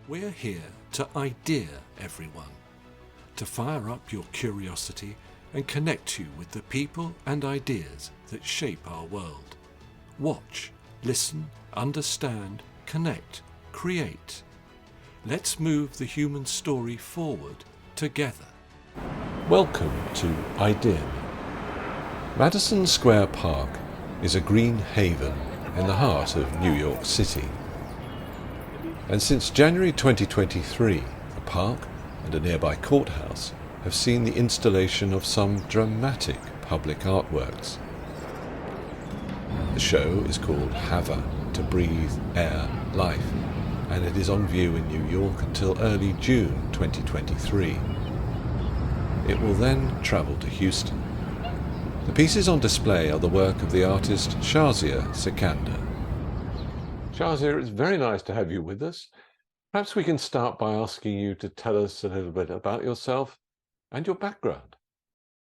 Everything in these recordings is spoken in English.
We're here to idea everyone, to fire up your curiosity and connect you with the people and ideas that shape our world. Watch, listen, understand, connect, create. Let's move the human story forward together. Welcome to ideaXme. Madison Square Park is a green haven in the heart of New York City. And since January 2023, the park and a nearby courthouse have seen the installation of some dramatic public artworks. The show is called Havah, to breathe, air, life, and it is on view in New York until early June 2023. It will then travel to Houston. The pieces on display are the work of the artist Shahzia Sikander. Shahzia, it's very nice to have you with us. Perhaps we can start by asking you to tell us a little bit about yourself and your background.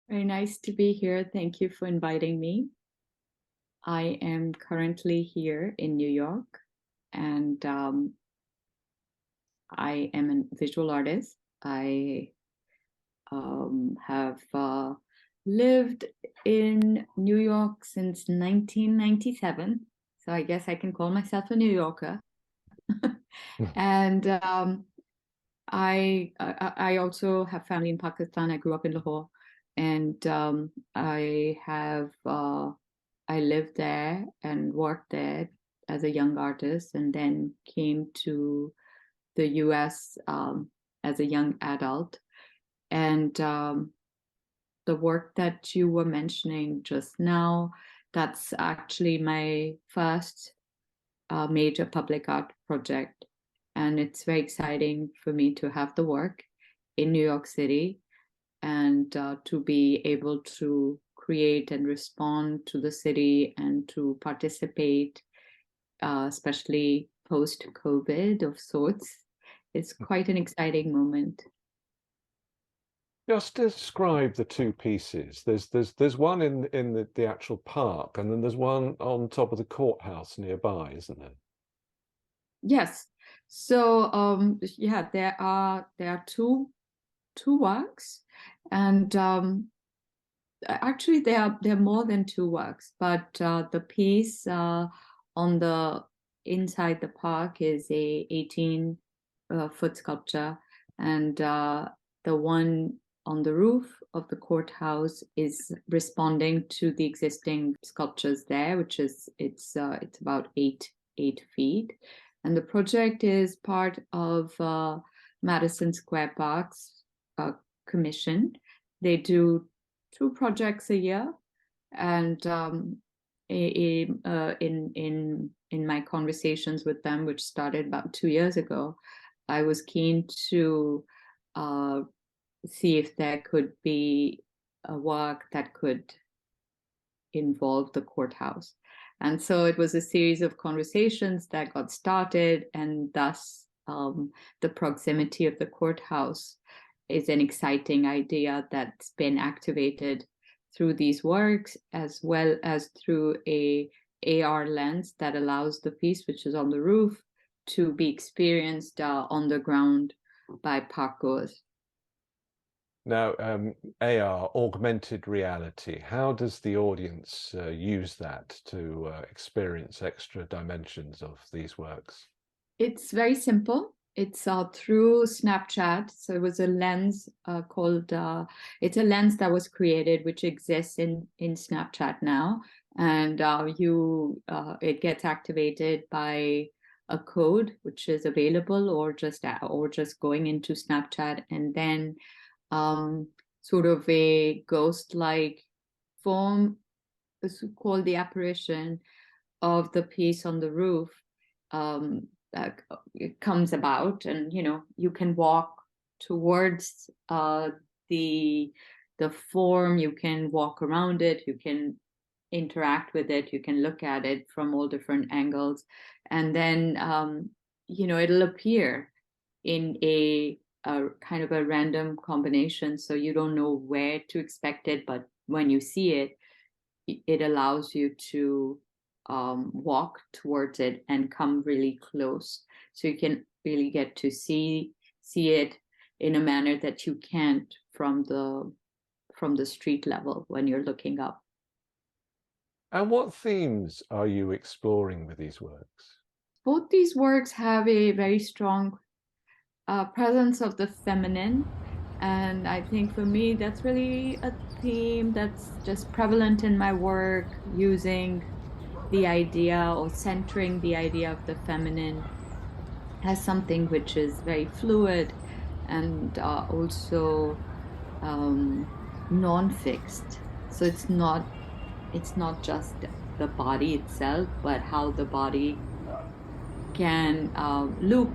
Very nice to be here. Thank you for inviting me. I am currently here in New York, and I am a visual artist. I have lived in New York since 1997. So I guess I can call myself a New Yorker. And I also have family in Pakistan. I grew up in Lahore, and I lived there and worked there as a young artist, and then came to the US as a young adult. And the work that you were mentioning just now, that's actually my first major public art project. And it's very exciting for me to have the work in New York City and to be able to create and respond to the city and to participate, especially post-COVID of sorts. It's quite an exciting moment. Just describe the two pieces. There's one in the actual park, and then there's one on top of the courthouse nearby, isn't there? Yes. So yeah, there are two works, and actually there are more than two works, but the piece on the inside the park is a 18-foot sculpture, and the one on the roof of the courthouse is responding to the existing sculptures there, which is it's about 8 feet. And the project is part of Madison Square Park's commission. They do 2 projects a year, and in my conversations with them, which started about 2 years ago, I was keen to see if there could be a work that could involve the courthouse. And so it was a series of conversations that got started, and thus the proximity of the courthouse is an exciting idea that's been activated through these works, as well as through a AR lens that allows the piece, which is on the roof, to be experienced on the ground by parkgoers. Now, AR, augmented reality, how does the audience use that to experience extra dimensions of these works? It's very simple. It's through Snapchat. So it was a lens called, it's a lens that was created, which exists in Snapchat now. And it gets activated by a code, which is available, or just going into Snapchat, and then sort of a ghost-like form is called the apparition of the piece on the roof. It comes about, and you can walk towards the form, you can walk around it, you can interact with it, you can look at it from all different angles, and then it'll appear in a kind of a random combination, so you don't know where to expect it, but when you see it, it allows you to walk towards it and come really close. So you can really get to see it in a manner that you can't from the street level when you're looking up. And what themes are you exploring with these works? Both these works have a very strong presence of the feminine, and I think for me that's really a theme that's just prevalent in my work, using the idea or centering the idea of the feminine as something which is very fluid and also non-fixed. So it's not just the body itself, but how the body can loop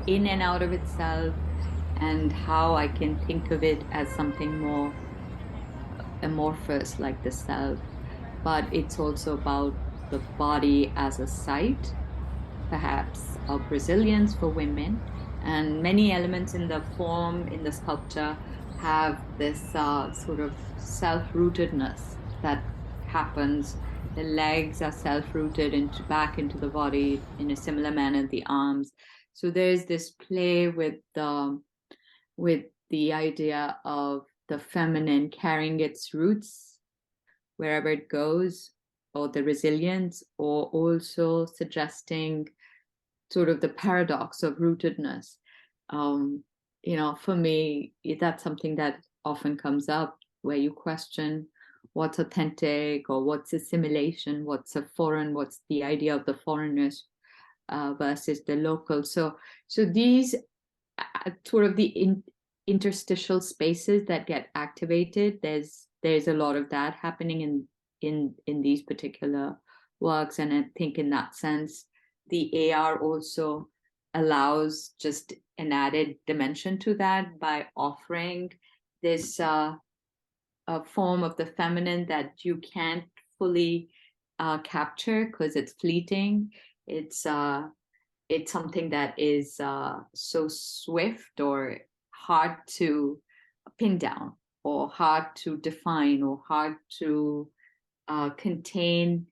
in and out of itself, and how I can think of it as something more amorphous like the self. But it's also about the body as a site, perhaps of resilience for women. And many elements in the form, in the sculpture, have this sort of self-rootedness that happens. The legs are self-rooted back into the body in a similar manner, the arms. So there's this play with the idea of the feminine carrying its roots wherever it goes, or the resilience, or also suggesting sort of the paradox of rootedness. For me, that's something that often comes up, where you question what's authentic or what's assimilation, what's a foreign, what's the idea of the foreigners versus the local. So these sort of the interstitial spaces that get activated, there's a lot of that happening in these particular works. And I think in that sense, the AR also allows just an added dimension to that by offering this a form of the feminine that you can't fully capture because it's fleeting. It's something that is so swift or hard to pin down, or hard to define, or hard to contain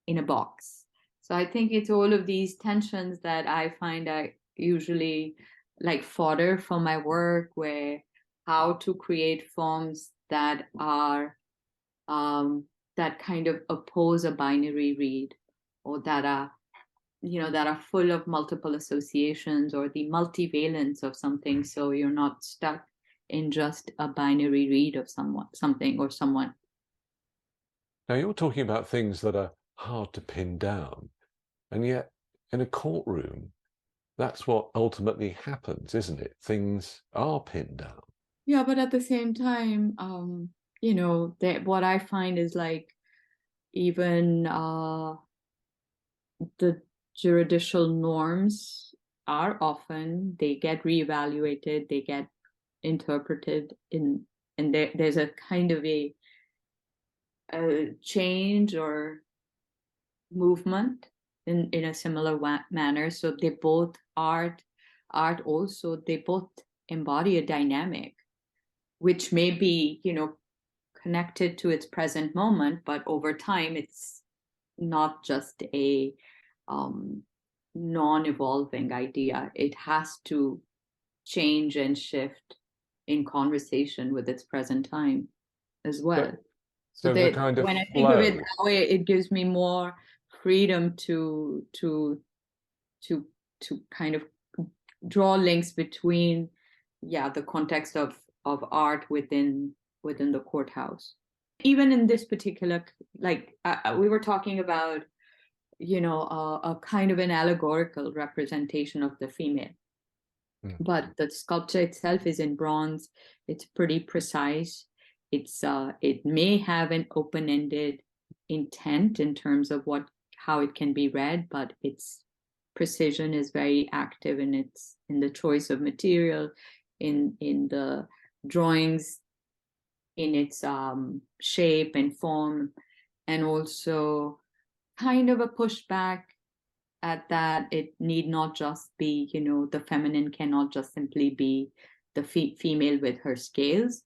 in a box. So I think it's all of these tensions that I find I usually like fodder for my work, where how to create forms that are that kind of oppose a binary read, or that are full of multiple associations, or the multivalence of something, so you're not stuck in just a binary read of something or someone. Now, you're talking about things that are hard to pin down, and yet in a courtroom, that's what ultimately happens, isn't it? Things are pinned down. Yeah, but at the same time, what I find is like, even the juridical norms are often, they get reevaluated, they get interpreted and there's a kind of a change or movement in a similar manner. So they both art also, they both embody a dynamic which may be connected to its present moment, but over time it's not just a non-evolving idea. It has to change and shift in conversation with its present time as well. So the kind of when I think of it that way, it gives me more freedom to kind of draw links between the context of art within the courthouse. Even in this particular, like we were talking about, a kind of an allegorical representation of the female. But the sculpture itself is in bronze. It's pretty precise. It may have an open-ended intent in terms of how it can be read, but its precision is very active in the choice of material, in the drawings, in its shape and form, and also kind of a pushback at that it need not just be, the feminine cannot just simply be the female with her scales,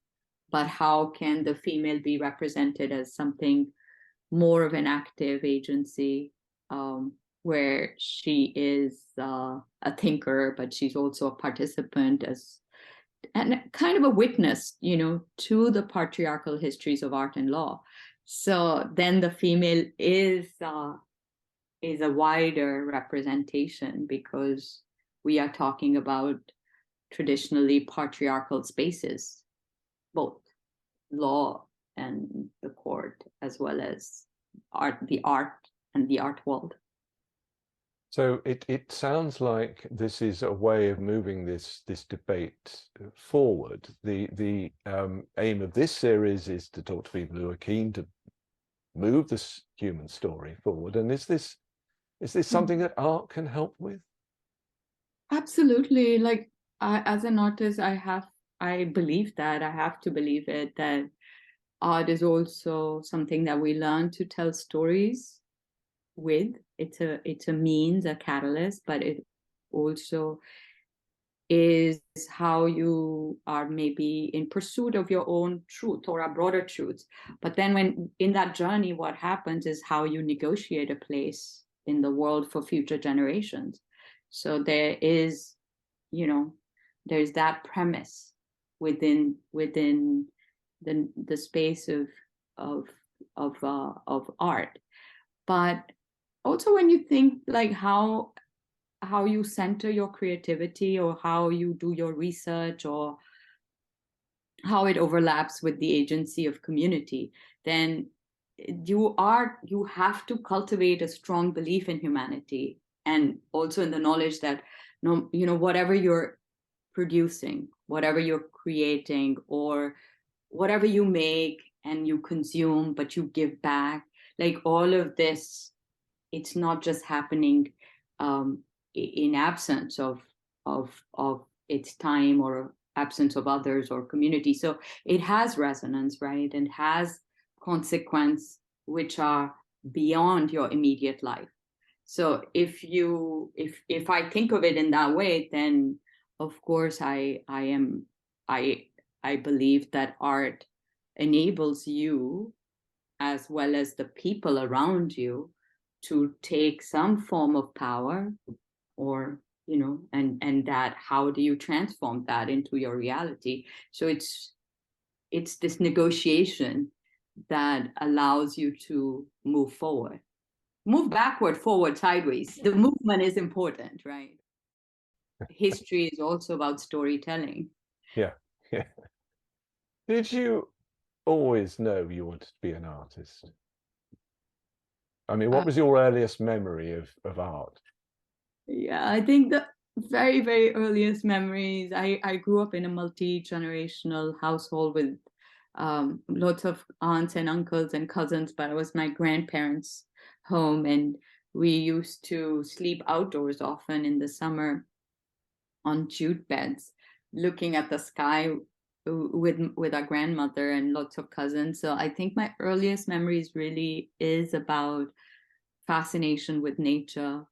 but how can the female be represented as something more of an active agency where she is a thinker, but she's also a participant and kind of a witness, to the patriarchal histories of art and law. So then the female is a wider representation, because we are talking about traditionally patriarchal spaces, both law and the court, as well as the art and the art world. So it sounds like this is a way of moving this debate forward. The aim of this series is to talk to people who are keen to move this human story forward. And is this something that art can help with? Absolutely. Like, as an artist, I believe that, I have to believe it, that art is also something that we learn to tell stories with. It's a means, a catalyst, but it also is how you are maybe in pursuit of your own truth or a broader truth. But then when in that journey, what happens is how you negotiate a place in the world for future generations. So there's that premise within the space of art. But also when you think like how you center your creativity, or how you do your research, or how it overlaps with the agency of community, then you have to cultivate a strong belief in humanity, and also in the knowledge that whatever you're producing, whatever you're creating, or whatever you make and you consume but you give back, like all of this, it's not just happening in absence of its time, or absence of others or community. So it has resonance, right, and has consequence which are beyond your immediate life. So if I think of it in that way, then of course I believe that art enables you, as well as the people around you, to take some form of power, or and that, how do you transform that into your reality? So it's this negotiation that allows you to move forward, move backward, forward, sideways. The movement is important, right? History is also about storytelling. Yeah. Did you always know you wanted to be an artist? I mean, what was your earliest memory of art? Yeah, I think the very, very earliest memories, I grew up in a multi-generational household with lots of aunts and uncles and cousins, but it was my grandparents' home, and we used to sleep outdoors often in the summer on jute beds, looking at the sky with our grandmother and lots of cousins. So I think my earliest memories really is about fascination with nature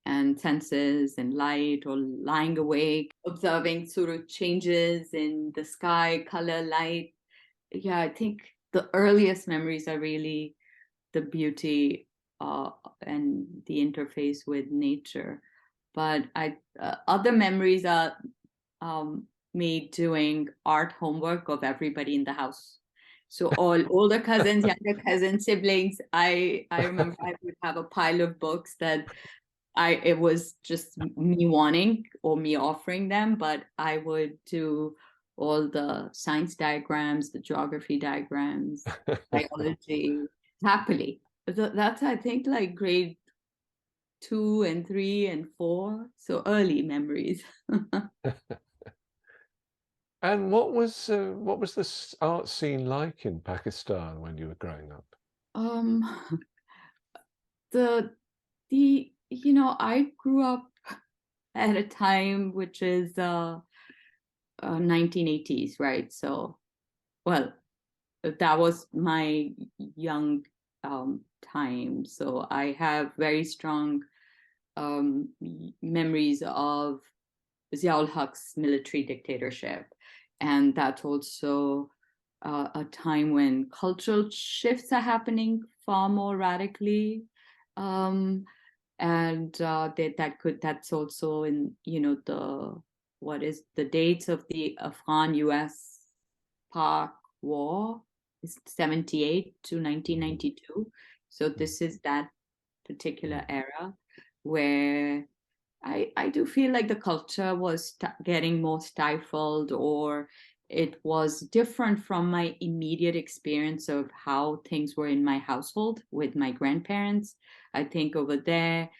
and senses and light, or lying awake, observing sort of changes in the sky, color, light. Yeah, I think the earliest memories are really the beauty and the interface with nature. But other memories are me doing art homework of everybody in the house. So all older cousins, younger cousins, siblings. I remember I would have a pile of books that it was just me wanting or me offering them, but I would do all the science diagrams, the geography diagrams, biology, happily. That's, I think, like grade 2 and 3 and 4, so early memories. And what was the art scene like in Pakistan when you were growing up? um I grew up at a time which is 1980s, right? So, well, that was my young time. So I have very strong memories of Ziaul Haq's military dictatorship. And that's also a time when cultural shifts are happening far more radically. Um, and that's also in, what is the dates of the Afghan-US Pak War is 78 to 1992. So this is that particular era where I do feel like the culture was getting more stifled, or it was different from my immediate experience of how things were in my household with my grandparents. I think over there,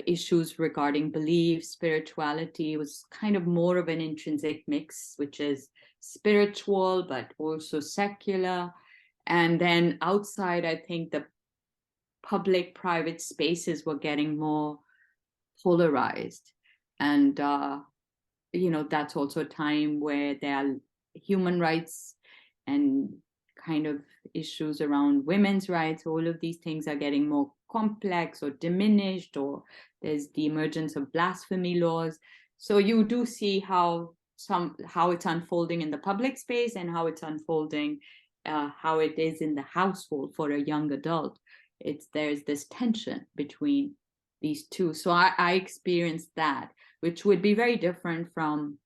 issues regarding belief, spirituality was kind of more of an intrinsic mix, which is spiritual, but also secular. And then outside, I think the public private spaces were getting more polarized. And, that's also a time where there are human rights and kind of issues around women's rights. All of these things are getting more complex or diminished, or there's the emergence of blasphemy laws. So you do see how it's unfolding in the public space and how it's unfolding, how it is in the household for a young adult. There's this tension between these two. So I experienced that, which would be very different from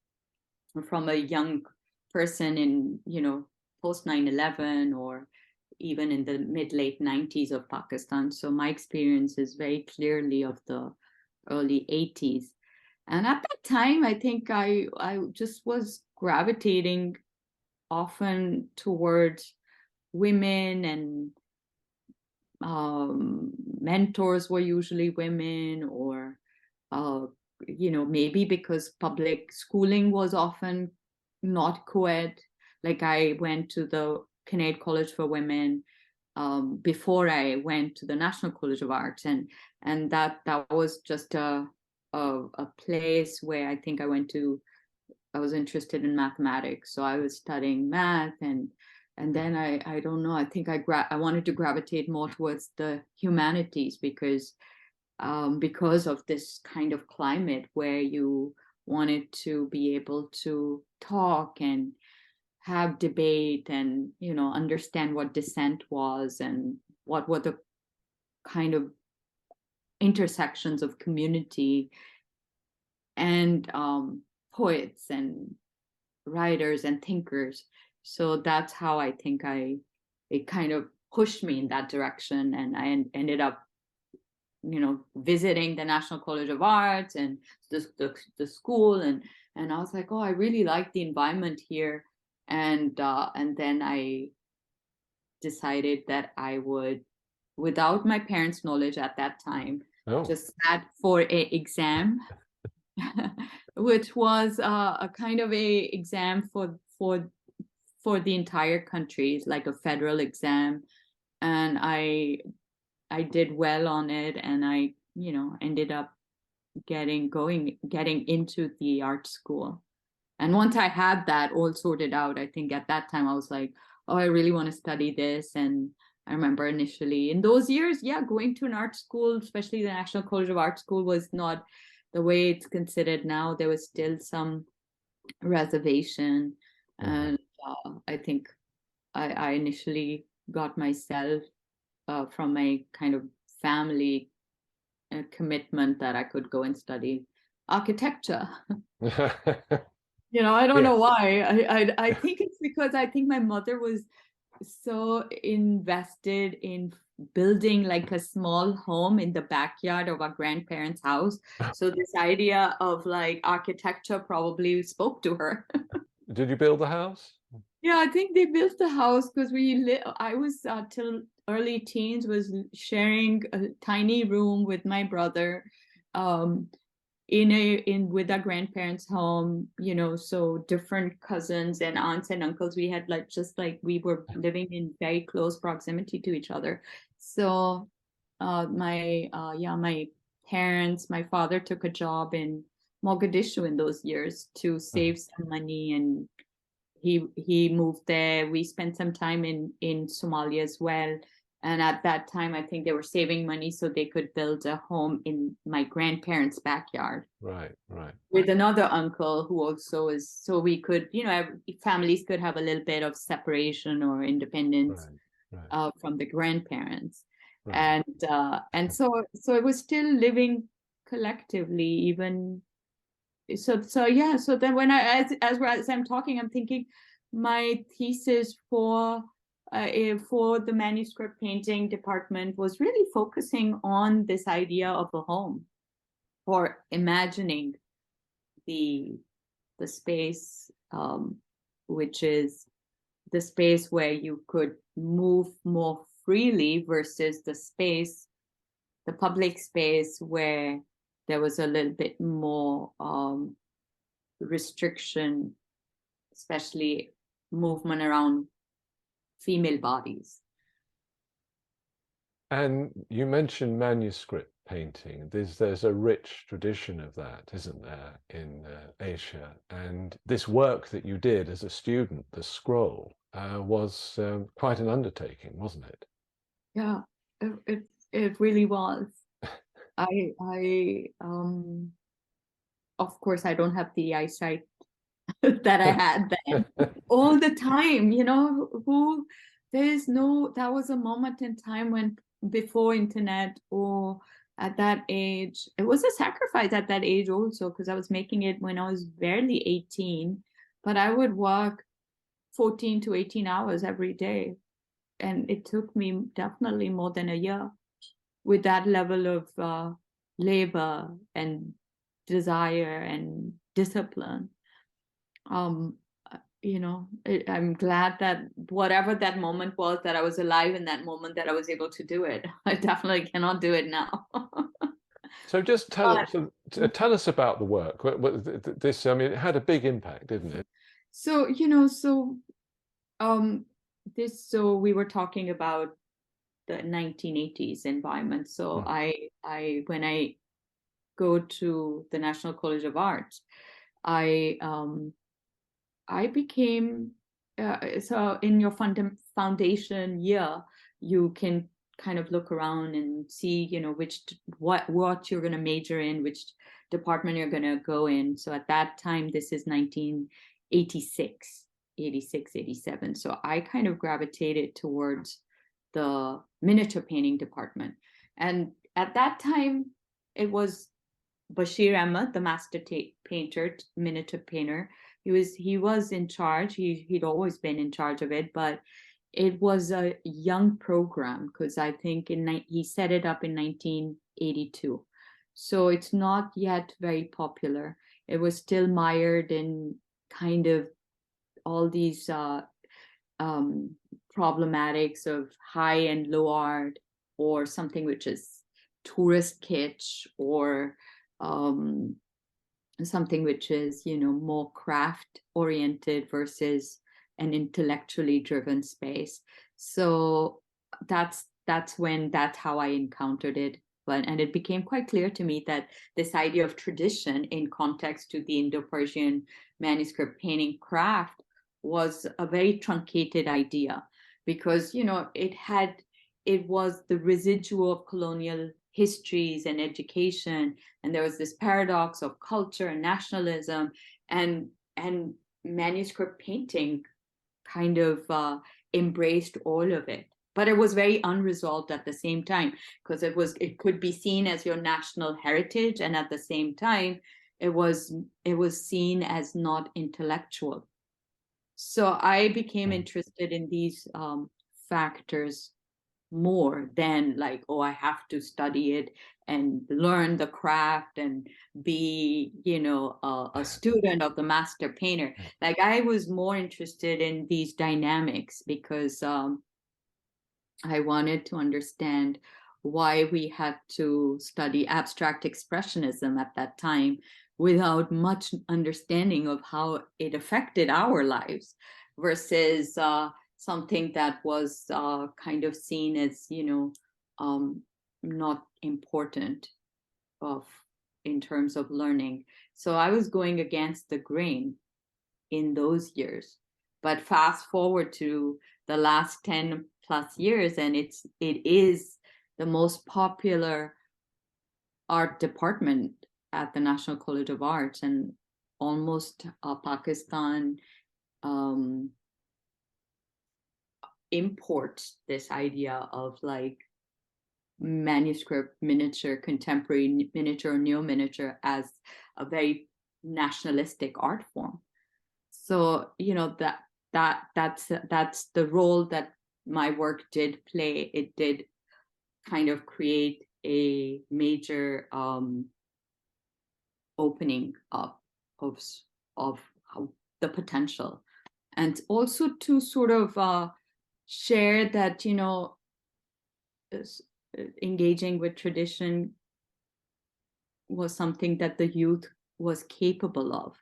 a young person in, post 9/11 or even in the mid-late 90s of Pakistan. So my experience is very clearly of the early 80s. And at that time, I think I just was gravitating often towards women, and mentors were usually women, or maybe because public schooling was often not co-ed. Like I went to the Koenig College for Women before I went to the National College of Arts, and that was just a place where I think I was interested in mathematics, so I was studying math, and then I don't know, I think I wanted to gravitate more towards the humanities because of this kind of climate where you wanted to be able to talk and have debate and understand what dissent was and what were the kind of intersections of community and poets and writers and thinkers. So that's how I think it kind of pushed me in that direction, and I ended up visiting the National College of Arts and the school, and I was like, oh, I really like the environment here, and then I decided that I would, without my parents' knowledge at that time, just sat for an exam, which was a kind of a exam for the entire country. It's like a federal exam, and I did well on it, and I ended up getting into the art school. And once I had that all sorted out, I think at that time I was like, oh, I really want to study this. And I remember initially in those years, going to an art school, especially the National College of Art School, was not the way it's considered now. There was still some reservation. And I think I initially got myself from my kind of family commitment that I could go and study architecture. I don't know why. I think it's because I think my mother was so invested in building like a small home in the backyard of our grandparents' house. So this idea of like architecture probably spoke to her. Did you build the house? Yeah, I think they built the house because I was till early teens was sharing a tiny room with my brother with our grandparents' home, so different cousins and aunts and uncles. We had we were living in very close proximity to each other. So my parents, my father took a job in Mogadishu in those years to save some money, and he moved there. We spent some time in Somalia as well. And at that time, I think they were saving money so they could build a home in my grandparents' backyard. Right. With another uncle who also is, so we could, families could have a little bit of separation or independence from the grandparents. Right. And so it was still living collectively, even so yeah. So then when as I'm talking, I'm thinking my thesis for the manuscript painting department was really focusing on this idea of a home, or imagining the space, which is the space where you could move more freely versus the public space where there was a little bit more restriction, especially movement around female bodies. And you mentioned manuscript painting. There's a rich tradition of that, isn't there, in Asia? And this work that you did as a student, the scroll, was quite an undertaking, wasn't it? Yeah, it really was. I of course I don't have the eyesight that I had then. All the time, that was a moment in time when, before internet, or at that age, it was a sacrifice at that age also, because I was making it when I was barely 18, but I would work 14 to 18 hours every day. And it took me definitely more than a year with that level of labor and desire and discipline. um I'm glad that whatever that moment was, that I was alive in that moment, that I was able to do it. I definitely cannot do it now. So just But tell us about the work. This, I mean, it had a big impact, didn't it? so um so we were talking about the 1980s environment. So Mm. I when I go to the National College of Art, I became so in your foundation year, you can kind of look around and see, what you're going to major in, which department you're going to go in. So at that time, this is 1986, 86, 87. So I kind of gravitated towards the miniature painting department. And at that time, it was Bashir Ahmed, the master painter, miniature painter. He was in charge. He'd always been in charge of it, but it was a young program, because I think he set it up in 1982. So it's not yet very popular. It was still mired in kind of all these problematics of high and low art, or something which is tourist kitsch, or um, something which is, more craft oriented versus an intellectually driven space. So that's how I encountered it. And it became quite clear to me that this idea of tradition in context to the Indo-Persian manuscript painting craft was a very truncated idea, because it was the residual of colonial histories and education, and there was this paradox of culture and nationalism, and manuscript painting kind of embraced all of it. But it was very unresolved at the same time, because it could be seen as your national heritage, and at the same time it was seen as not intellectual. So I became interested in these factors more than like, oh, I have to study it and learn the craft and be, a student of the master painter. Like, I was more interested in these dynamics, because I wanted to understand why we had to study abstract expressionism at that time without much understanding of how it affected our lives, versus something that was kind of seen as, not important in terms of learning. So I was going against the grain in those years. But fast forward to the last 10 plus years, and it is the most popular art department at the National College of Arts, and almost Pakistan imports this idea of like manuscript, miniature, contemporary miniature, neo-miniature as a very nationalistic art form. So, you know, that's the role that my work did play. It did kind of create a major opening up of how the potential, and also to sort of share that, you know, engaging with tradition was something that the youth was capable of,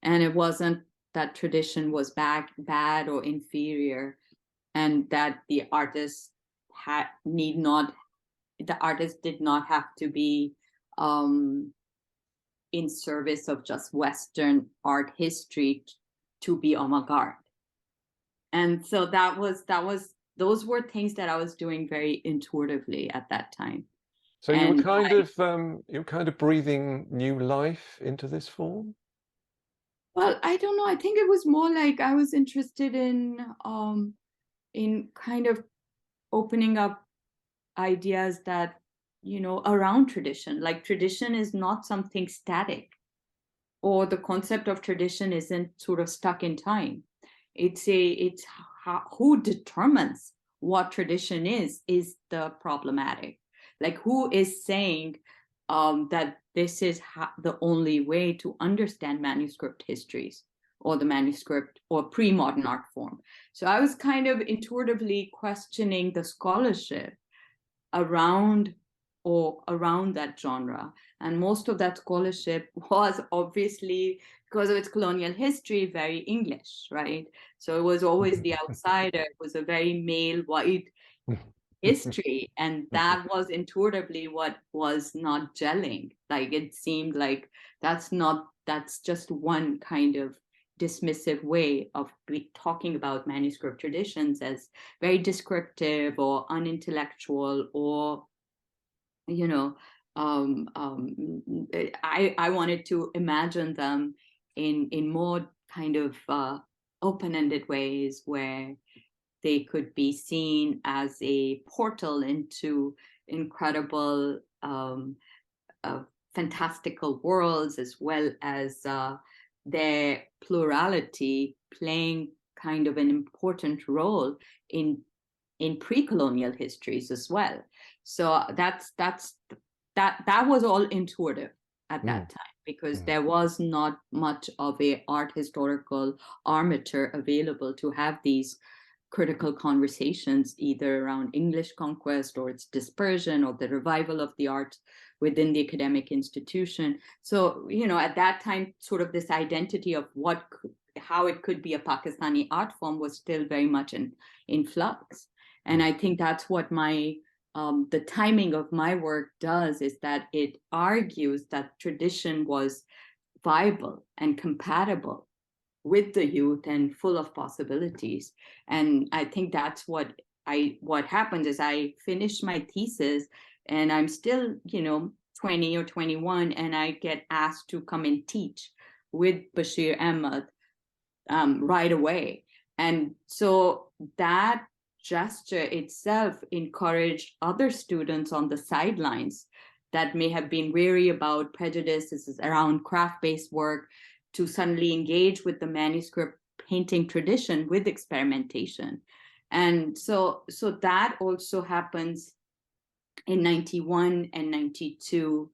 and it wasn't that tradition was bad or inferior, and that the artist did not have to be in service of just Western art history to be avant-garde. And so those were things that I was doing very intuitively at that time. So you were kind of breathing new life into this form? Well, I don't know. I think it was more like I was interested in kind of opening up ideas that, you know, around tradition. Like, tradition is not something static, or the concept of tradition isn't sort of stuck in time. It's who determines what tradition is the problematic. Like, who is saying that this is the only way to understand manuscript histories, or the manuscript or pre-modern art form. So I was kind of intuitively questioning the scholarship around that genre. And most of that scholarship was obviously, because of its colonial history, very English, right? So it was always the outsider. It was a very male, white history. And that was intuitively what was not gelling. Like, it seemed like that's just one kind of dismissive way of talking about manuscript traditions as very descriptive or unintellectual, or, you know, I wanted to imagine them in more kind of open-ended ways, where they could be seen as a portal into incredible, fantastical worlds, as well as their plurality playing kind of an important role in pre-colonial histories as well. So that was all intuitive at that time, because there was not much of a art historical armature available to have these critical conversations, either around English conquest or its dispersion, or the revival of the arts within the academic institution. So, you know, at that time, sort of this identity of how it could be a Pakistani art form was still very much in flux. And I think that's what the timing of my work does, is that it argues that tradition was viable and compatible with the youth and full of possibilities. And I think that's what happened is I finished my thesis, and I'm still, you know, 20 or 21, and I get asked to come and teach with Bashir Ahmed right away. And so that gesture itself encouraged other students on the sidelines that may have been wary about prejudices around craft-based work to suddenly engage with the manuscript painting tradition with experimentation. And so that also happens in 91 and 92.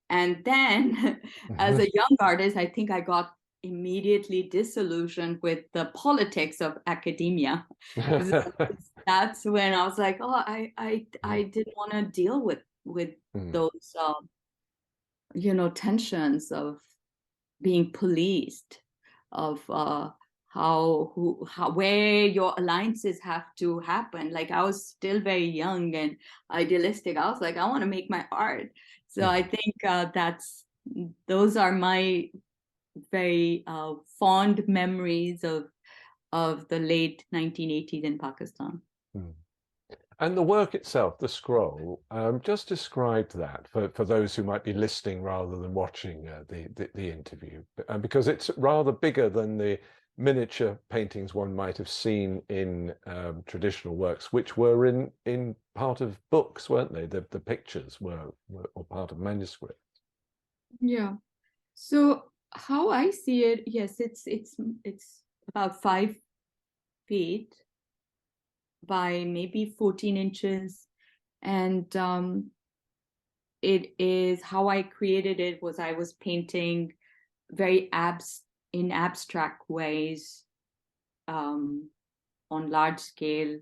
And then as a young artist, I think I got immediately disillusioned with the politics of academia. That's when I was like, oh, I didn't want to deal with those you know, tensions of being policed, of where your alliances have to happen. Like, I was still very young and idealistic. I was like, I want to make my art. So I think those are my very fond memories of the late 1980s in Pakistan. And the work itself, the scroll, just describe that for those who might be listening rather than watching the interview, because it's rather bigger than the miniature paintings one might have seen in traditional works, which were in part of books, weren't they? The pictures were part of manuscripts. Yeah. So how I see it, yes, it's about 5 feet by maybe 14 inches. And it is how I created it was I was painting very in abstract ways on large scale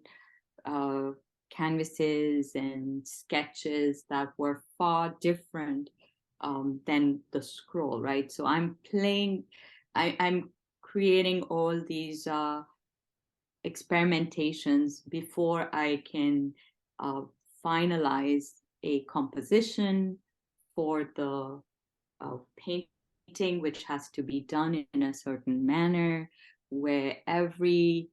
canvases and sketches that were far different than the scroll, right? So I'm creating all these experimentations before I can finalize a composition for the painting, which has to be done in a certain manner, where every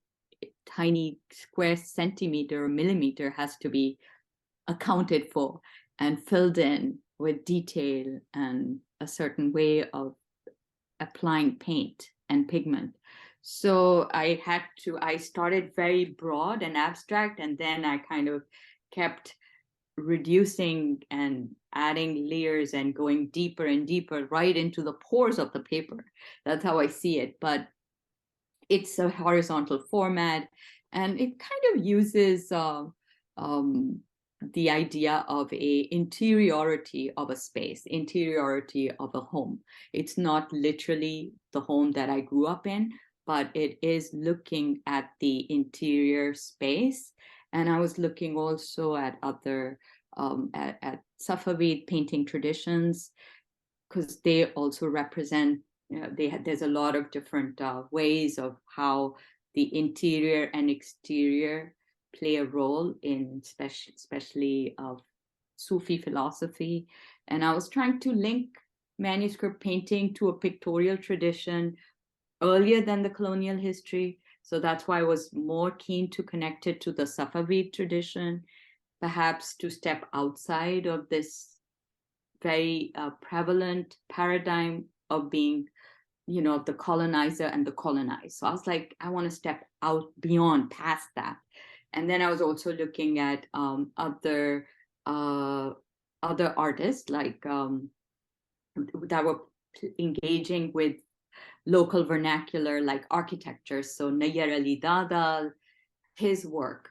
tiny square centimeter or millimeter has to be accounted for and filled in with detail and a certain way of applying paint and pigment. So I started very broad and abstract, and then I kind of kept reducing and adding layers and going deeper and deeper right into the pores of the paper. That's how I see it. But it's a horizontal format, and it kind of uses the idea of a interiority of a space, interiority of a home. It's not literally the home that I grew up in, but it is looking at the interior space. And I was looking also at other at Safavid painting traditions, because they also represent, there's a lot of different ways of how the interior and exterior play a role in especially of Sufi philosophy. And I was trying to link manuscript painting to a pictorial tradition earlier than the colonial history. So that's why I was more keen to connect it to the Safavid tradition, perhaps to step outside of this very prevalent paradigm of being, the colonizer and the colonized. So I was like, I want to step out beyond, past that. And then I was also looking at other artists like that were engaging with local vernacular, like architecture. So Nayyar Ali Dadal, his work,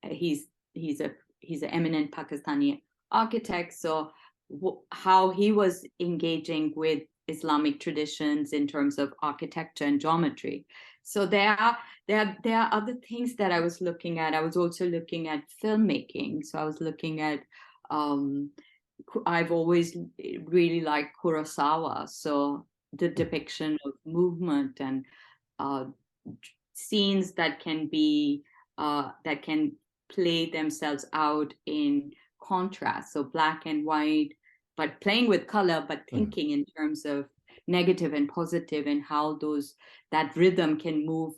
he's an eminent Pakistani architect. So how he was engaging with Islamic traditions in terms of architecture and geometry. So there are other things that I was looking at. I was also looking at filmmaking. So I was looking at I've always really liked Kurosawa. So the depiction of movement and scenes that can be that can play themselves out in contrast. So black and white, but playing with color, but thinking in terms of negative and positive, and how that rhythm can move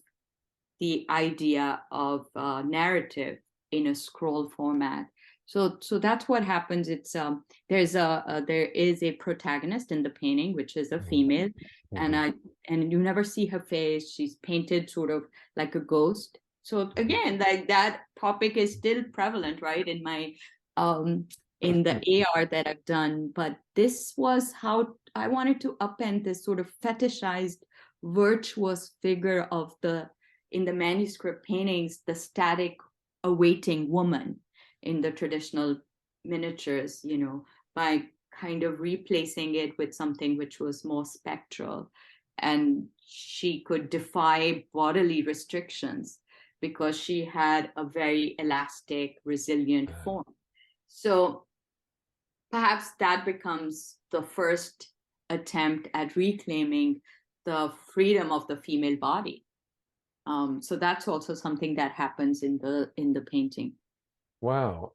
the idea of narrative in a scroll format. So that's what happens. It's there is a protagonist in the painting, which is a female, and you never see her face. She's painted sort of like a ghost. So again, like that topic is still prevalent, right, in my in the AR that I've done. But this was how I wanted to upend this sort of fetishized, virtuous figure of in the manuscript paintings, the static awaiting woman in the traditional miniatures, by kind of replacing it with something which was more spectral. And she could defy bodily restrictions because she had a very elastic, resilient form. So perhaps that becomes the first attempt at reclaiming the freedom of the female body. So that's also something that happens in the painting. Wow.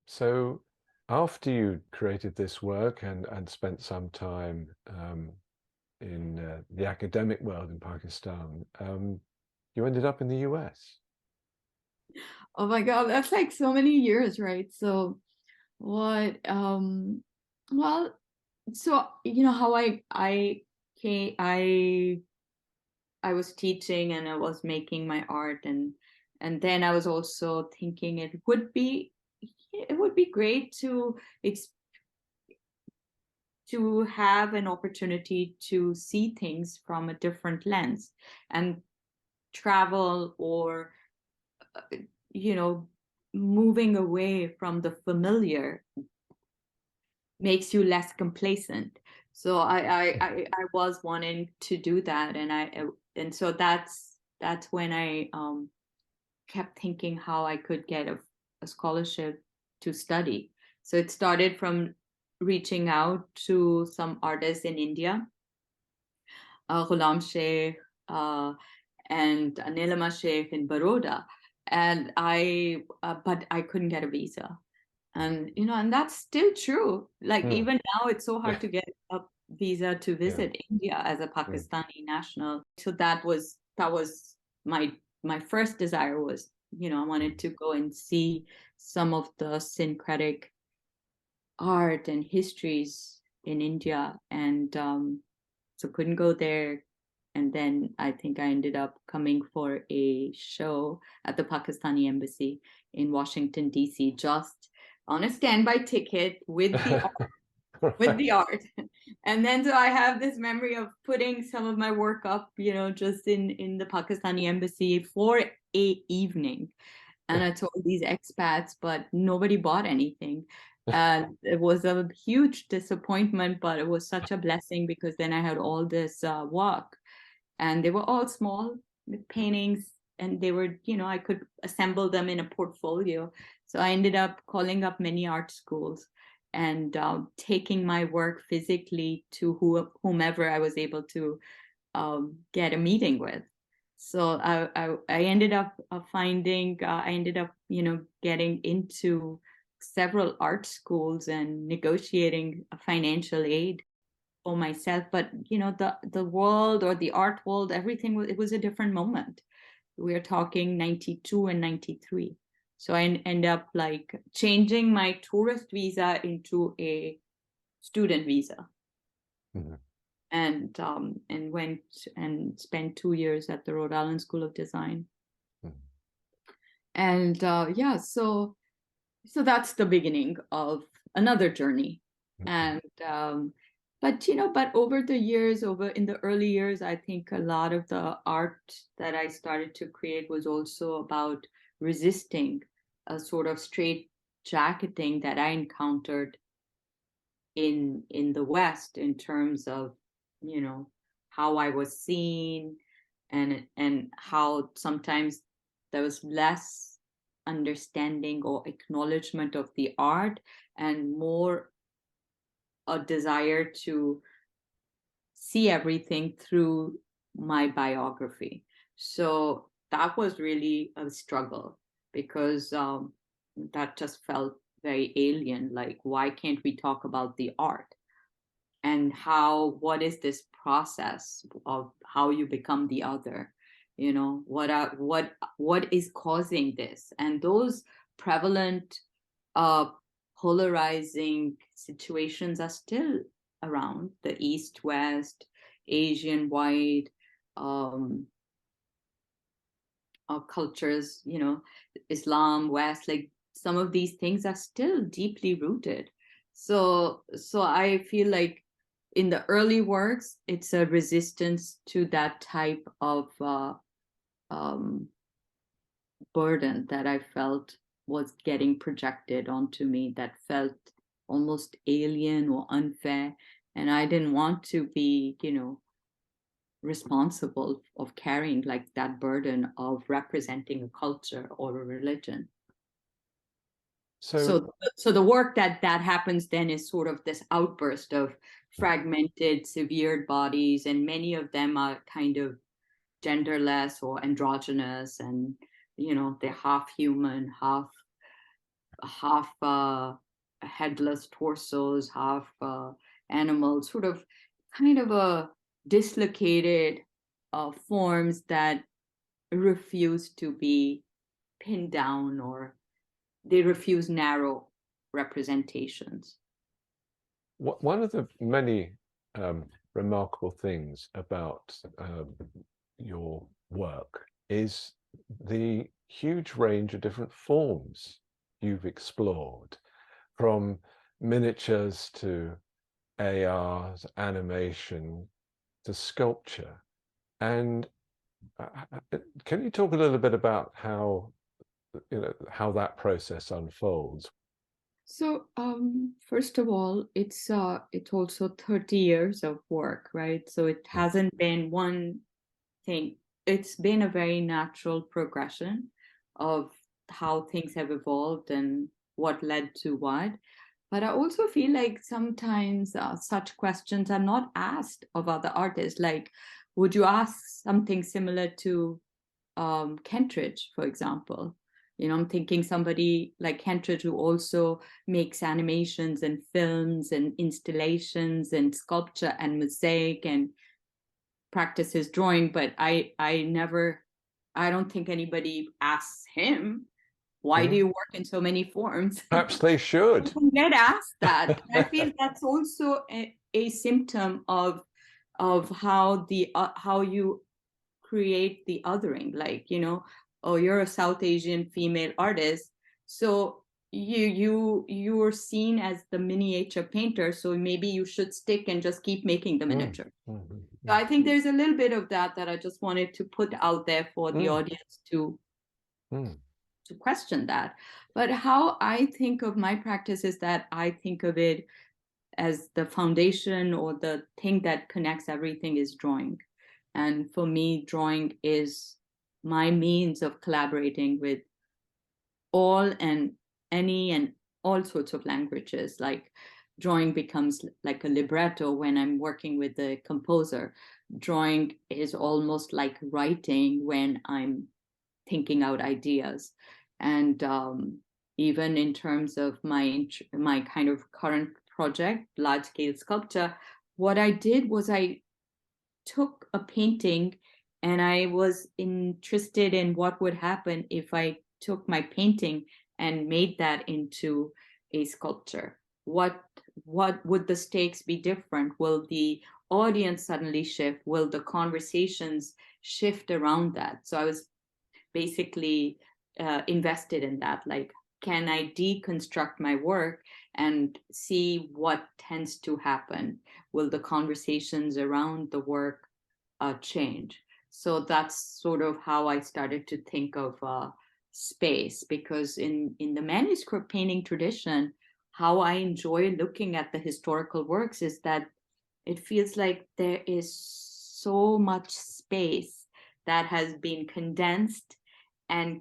So after you created this work and spent some time in the academic world in Pakistan, you ended up in the US. Oh my God, that's like so many years, right? So what, well, so you know how came, I was teaching and I was making my art, and then I was also thinking it would be great to have an opportunity to see things from a different lens, and travel, or you know, moving away from the familiar makes you less complacent. So I was wanting to do that, and so that's when I kept thinking how I could get a scholarship to study. So it started from reaching out to some artists in India, Ghulam Sheikh, and Nilama Sheikh in Baroda, and but I couldn't get a visa. And and that's still true. Like Mm. even now, it's so hard to get a visa to Yeah. visit India as a Mm. Pakistani national. So that was my first desire was, I wanted to go and see some of the syncretic art and histories in India, and so couldn't go there. And then I think I ended up coming for a show at the Pakistani embassy in Washington, D.C., just on a standby ticket with the art. And then so I have this memory of putting some of my work up, just in the Pakistani embassy for a evening. And I told these expats, but nobody bought anything. And it was a huge disappointment, but it was such a blessing, because then I had all this work, and they were all small paintings, and they were, I could assemble them in a portfolio. So I ended up calling up many art schools and taking my work physically to whomever I was able to get a meeting with. So I ended up getting into several art schools and negotiating a financial aid for myself. But the world, or the art world, everything was, it was a different moment. We're talking 92 and 93. So I end up like changing my tourist visa into a student visa. Mhm. And went and spent 2 years at the Rhode Island School of Design. Mhm. And yeah, so that's the beginning of another journey. Mhm. And but over the years, over in the early years, I think a lot of the art that I started to create was also about resisting a sort of straight jacketing that I encountered in the West, in terms of how I was seen, and how sometimes there was less understanding or acknowledgement of the art, and more a desire to see everything through my biography. So that was really a struggle, because that just felt very alien. Like, why can't we talk about the art? And what is this process of how you become the other? What is causing this? And those prevalent uh polarizing situations are still around: the East West, Asian white, um cultures, Islam West. Like, some of these things are still deeply rooted. So I feel like in the early works, it's a resistance to that type of um, burden that I felt was getting projected onto me, that felt almost alien or unfair. And I didn't want to be, responsible of carrying like that burden of representing a culture or a religion. So, So the work that happens then is sort of this outburst of fragmented, severed bodies, and many of them are kind of genderless or androgynous, and they're half human, half headless torsos, half animals, sort of kind of a dislocated forms that refuse to be pinned down, or they refuse narrow representations. One of the many remarkable things about your work is the huge range of different forms you've explored, from miniatures to AR, to animation, to sculpture. And can you talk a little bit about how, how that process unfolds? So, first of all, it's also 30 years of work, right? So it hasn't been one thing. It's been a very natural progression of how things have evolved and what led to what. But I also feel like sometimes such questions are not asked of other artists. Like, would you ask something similar to Kentridge, for example? I'm thinking somebody like Kentridge, who also makes animations and films and installations and sculpture and mosaic and practices drawing, but I don't think anybody asks him, why do you work in so many forms? Perhaps they should. Get asked that. I feel that's also a symptom of how how you create the othering. Like, oh, you're a South Asian female artist, so you're seen as the miniature painter, so maybe you should stick and just keep making the miniature. So I think there's a little bit of that I just wanted to put out there for the audience to question that. But how I think of my practice is that I think of it as the foundation, or the thing that connects everything is drawing. And for me, drawing is my means of collaborating with all and any and all sorts of languages. Like, drawing becomes like a libretto when I'm working with the composer. Drawing is almost like writing when I'm thinking out ideas. And even in terms of my kind of current project, large scale sculpture, what I did was I took a painting, and I was interested in what would happen if I took my painting and made that into a sculpture. What would the stakes be different? Will the audience suddenly shift? Will the conversations shift around that? So I was basically invested in that. Like, can I deconstruct my work and see what tends to happen? Will the conversations around the work change? So that's sort of how I started to think of space, because in the manuscript painting tradition, how I enjoy looking at the historical works is that it feels like there is so much space that has been condensed and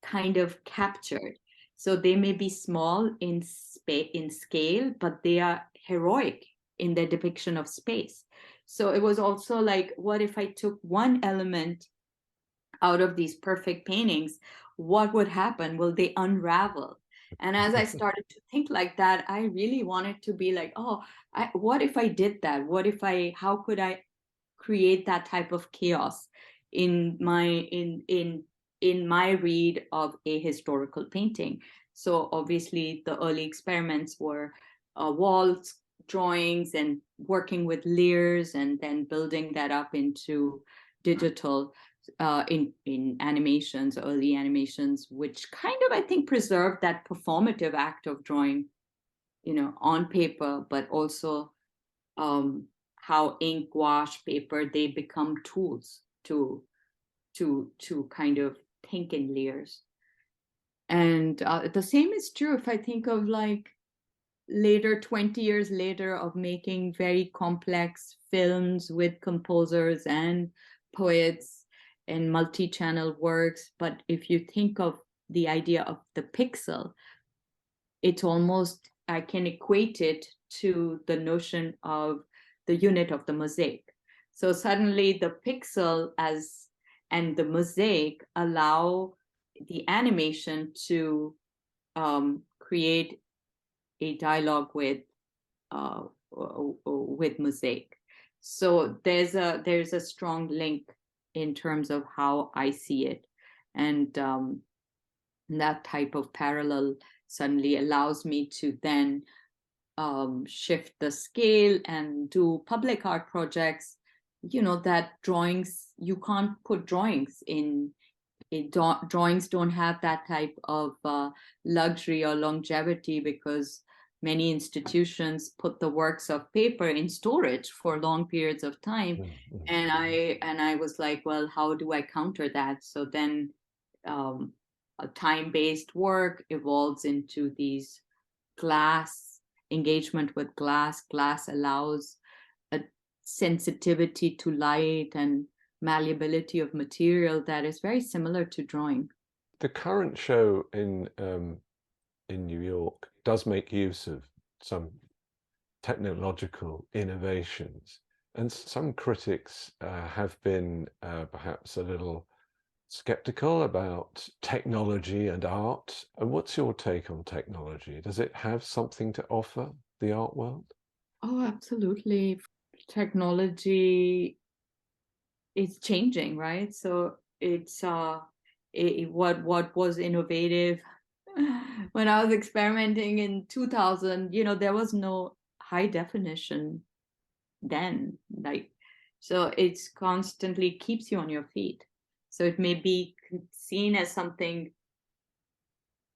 kind of captured. So they may be small in scale, but they are heroic in their depiction of space. So it was also like, what if I took one element out of these perfect paintings? What would happen? Will they unravel? And as I started to think like that, I really wanted to be like, oh, what if I did that? How could I create that type of chaos in my read of a historical painting? So obviously the early experiments were wall drawings and working with layers, and then building that up into digital in animations, early animations, which kind of, I think, preserved that performative act of drawing, on paper, but also how ink, gouache, paper, they become tools to kind of think in layers. And the same is true if I think of like later, 20 years later, of making very complex films with composers and poets and multi-channel works. But if you think of the idea of the pixel, it's almost, I can equate it to the notion of the unit of the mosaic. So suddenly the pixel and the mosaic allow the animation to create a dialogue with mosaic. So there's a strong link in terms of how I see it. And And that type of parallel suddenly allows me to then shift the scale and do public art projects, that drawings, you can't put drawings in. Drawings don't have that type of luxury or longevity, because many institutions put the works of paper in storage for long periods of time. And I was like, well, how do I counter that? So then a time-based work evolves into these glass engagement with glass. Glass allows a sensitivity to light and malleability of material that is very similar to drawing. The current show in New York does make use of some technological innovations, and some critics have been perhaps a little skeptical about technology and art. And what's your take on technology? Does it have something to offer the art world? Oh, absolutely. Technology is changing, right? So it's what was innovative when I was experimenting in 2000, there was no high definition then. So it's constantly keeps you on your feet. So it may be seen as something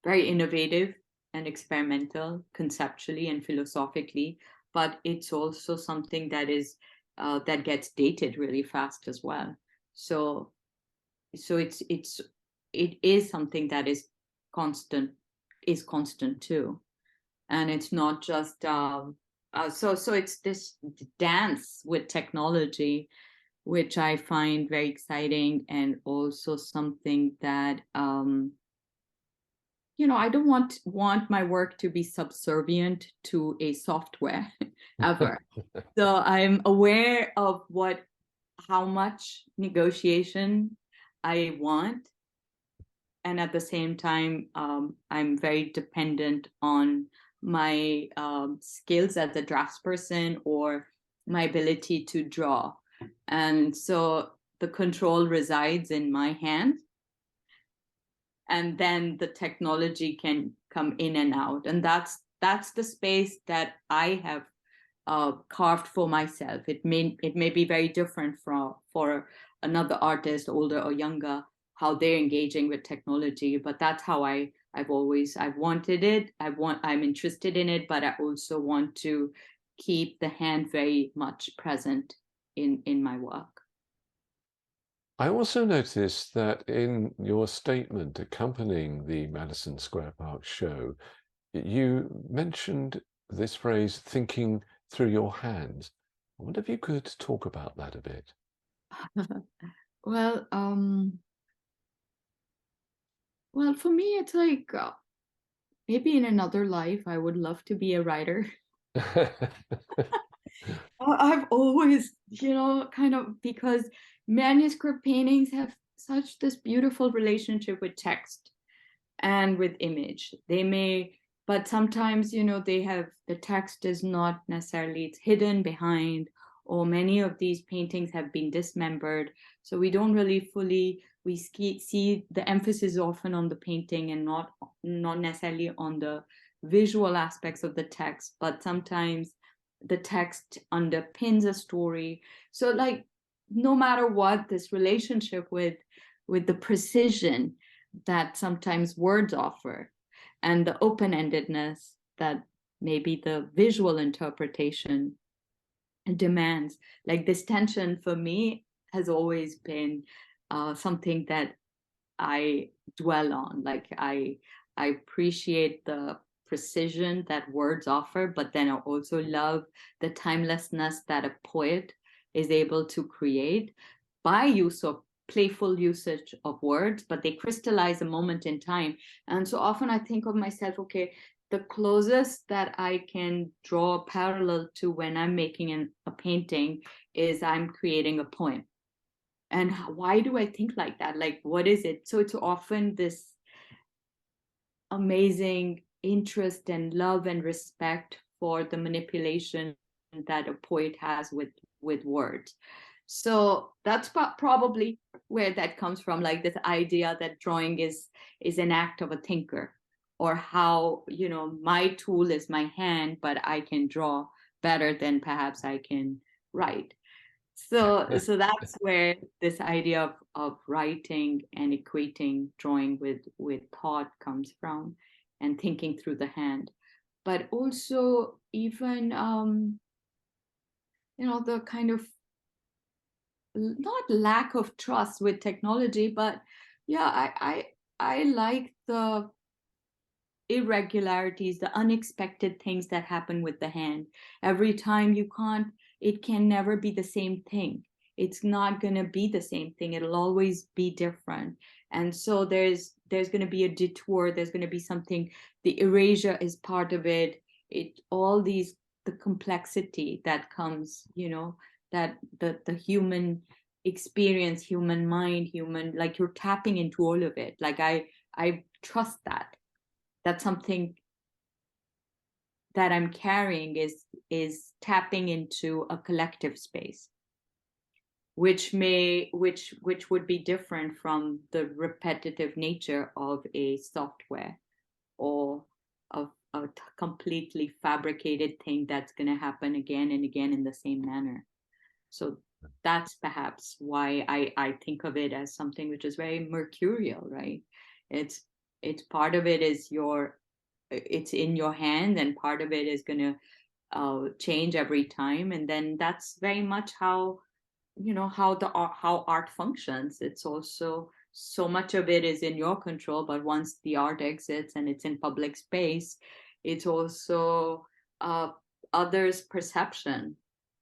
very innovative and experimental conceptually and philosophically, but it's also something that is that gets dated really fast as well. So it is something that is constant too, and it's not just so it's this dance with technology, which I find very exciting, and also something that I don't want my work to be subservient to a software ever. So I'm aware of how much negotiation I want, and at the same time, I'm very dependent on my skills as a draftsperson or my ability to draw, and so the control resides in my hand. And then the technology can come in and out, and that's the space that I have carved for myself. It may be very different for another artist, older or younger, how they're engaging with technology, but that's how I've wanted it. I'm interested in it, but I also want to keep the hand very much present in my work. I also noticed that in your statement accompanying the Madison Square Park show, you mentioned this phrase, thinking through your hands. I wonder if you could talk about that a bit. Well, for me, it's like maybe in another life, I would love to be a writer. I've always, kind of, because manuscript paintings have such this beautiful relationship with text and with image. But sometimes, the text is not necessarily, it's hidden behind, or many of these paintings have been dismembered. So we don't really we see the emphasis often on the painting and not necessarily on the visual aspects of the text, but sometimes the text underpins a story. So no matter what, this relationship with the precision that sometimes words offer, and the open-endedness that maybe the visual interpretation demands, this tension for me has always been something that I dwell on. I appreciate the precision that words offer, but then I also love the timelessness that a poet is able to create by use of playful usage of words, but they crystallize a moment in time. And so often I think of myself, okay, the closest that I can draw a parallel to when I'm making a painting is I'm creating a poem. And why do I think like that? What is it? So it's often this amazing interest and love and respect for the manipulation that a poet has with words. So that's probably where that comes from, like this idea that drawing is an act of a thinker, or how, you know, my tool is my hand, but I can draw better than perhaps I can write. So that's where this idea of writing and equating drawing with thought comes from, and thinking through the hand. But also even you know, the kind of not lack of trust with technology, but yeah, I like the irregularities, the unexpected things that happen with the hand. Every time it can never be the same thing. It's not going to be the same thing. It'll always be different. And so there's going to be a detour. There's going to be something. The erasure is part of it. The complexity that comes, you know, that the human experience, human mind, like you're tapping into all of it. Like I trust that. That's something that I'm carrying is tapping into a collective space, which would be different from the repetitive nature of a software or of a completely fabricated thing that's going to happen again and again in the same manner. So that's perhaps why I think of it as something which is very mercurial, right? It's part of it is it's in your hand, and part of it is going to change every time. And then that's very much how, you know, how art functions. It's also, so much of it is in your control, but once the art exits and it's in public space, it's also others' perception.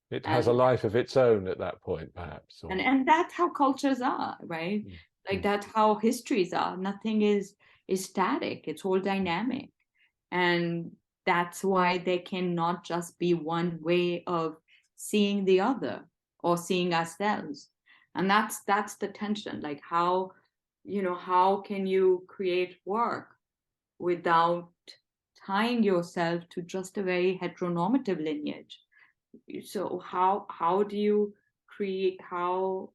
It has a life of its own at that point, perhaps. And that's how cultures are, right? Like that's how histories are. Nothing is static. It's all dynamic. And that's why there cannot just be one way of seeing the other or seeing ourselves. And that's the tension. Like how, you know, how can you create work without tying yourself to just a very heteronormative lineage? So how do you create, how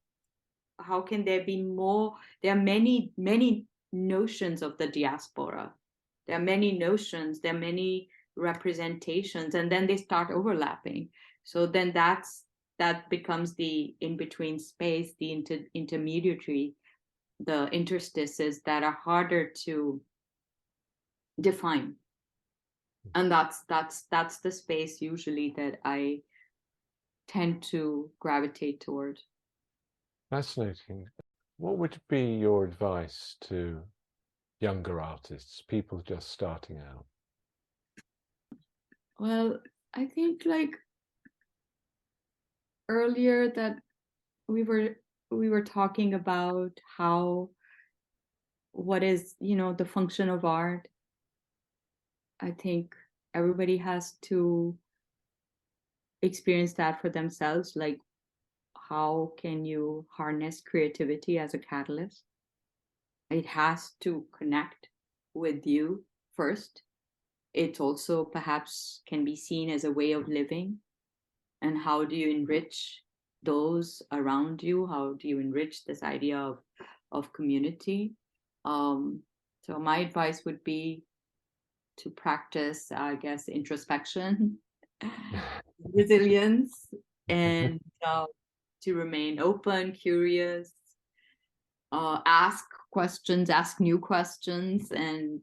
can there be more? There are many notions of the diaspora. There are many notions, there are many representations, and then they start overlapping. So then that becomes the in-between space, the intermediary, the interstices that are harder to define. And that's the space usually that I tend to gravitate toward. Fascinating. What would be your advice to younger artists, people just starting out? Well, I think like earlier that we were talking about what is, you know, the function of art. I think everybody has to experience that for themselves. Like, how can you harness creativity as a catalyst? It has to connect with you first. It also perhaps can be seen as a way of living. And how do you enrich those around you? How do you enrich this idea of community? So my advice would be to practice, I guess, introspection, resilience, and to remain open, curious, ask questions, ask new questions, and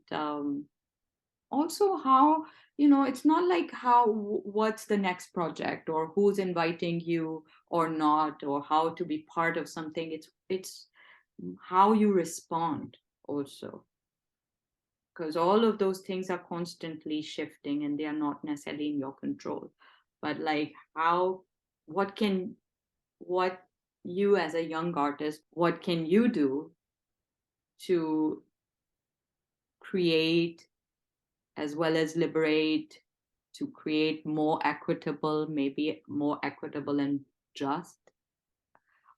also how, you know, it's not like what's the next project or who's inviting you or not, or how to be part of something. It's how you respond also, because all of those things are constantly shifting and they are not necessarily in your control. But like what you as a young artist, what can you do to create as well as liberate, to create maybe more equitable and just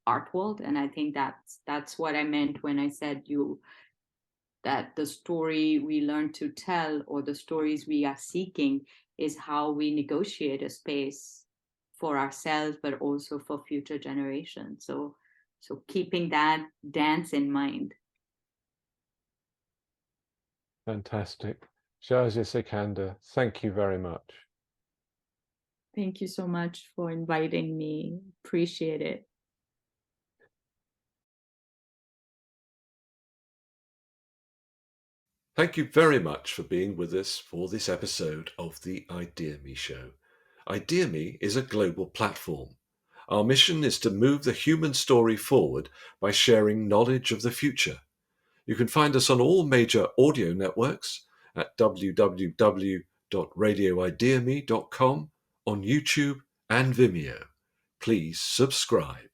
art world? And I think that's what I meant when I said that the story we learn to tell, or the stories we are seeking, is how we negotiate a space for ourselves, but also for future generations. So So keeping that dance in mind. Fantastic. Shahzia Sikander, thank you very much. Thank you so much for inviting me. Appreciate it. Thank you very much for being with us for this episode of the ideaXme Show. ideaXme is a global platform. Our mission is to move the human story forward by sharing knowledge of the future. You can find us on all major audio networks at www.radioideame.com, on YouTube and Vimeo. Please subscribe.